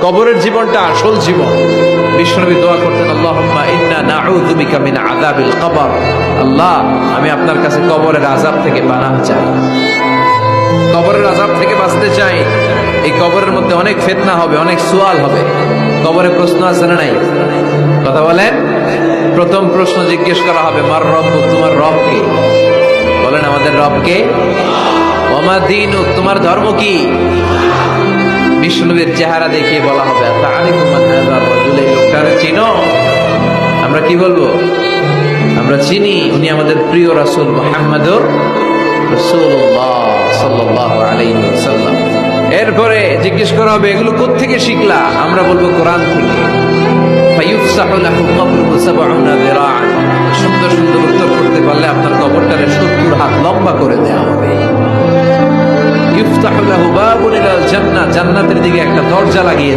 কবরের জীবনটা আসল জীবন। বিশ্বনবী দোয়া করতেন, আল্লাহুম্মা ইন্না নাউযু বিকা মিন আযাবিল কবর। আল্লাহ, আমি আপনার কাছে কবরের আযাব থেকে পানাহ চাই, কবরের আযাব থেকে বাঁচতে চাই। এই কবরের মধ্যে অনেক ফিতনা হবে, অনেক সুয়াল হবে। কবরে প্রশ্ন আছে না নাই? কথা বলেন। প্রথম প্রশ্ন জিজ্ঞেস করা হবে, মার রব্বুক, তোমার রব কে? বলেন, আমাদের রব কে? ওয়া মা দীনুক, তোমার ধর্ম কি? বিষ্ণুবীর চেহারা দেখিয়ে বলা হবে, তাআরিফু মান হাযা রাজুল, এই লোকটারে চিনো? আমরা কি বলবো? আমরা চিনি, উনি আমাদের প্রিয় রাসূল মুহাম্মদুর রাসূলুল্লাহ সাল্লাল্লাহু আলাইহি ওয়াসাল্লাম। এরপরে জিজ্ঞেস করা হবে, এগুলো কোত্থেকে শিখলা? আমরা বলবো, কোরআন থেকে। ফায়ুফসাহু লাহু কবরুহু ৭০ যিরাআন। সুন্দর সুন্দর উত্তর করতে পারলে আপনার কবরটারে ৭০ হাত লম্বা করে দেয়া হবে। ইফতাহু লাহু বাবুন ইলাল জান্নাহ, জান্নাতের দিকে একটা দরজা লাগিয়ে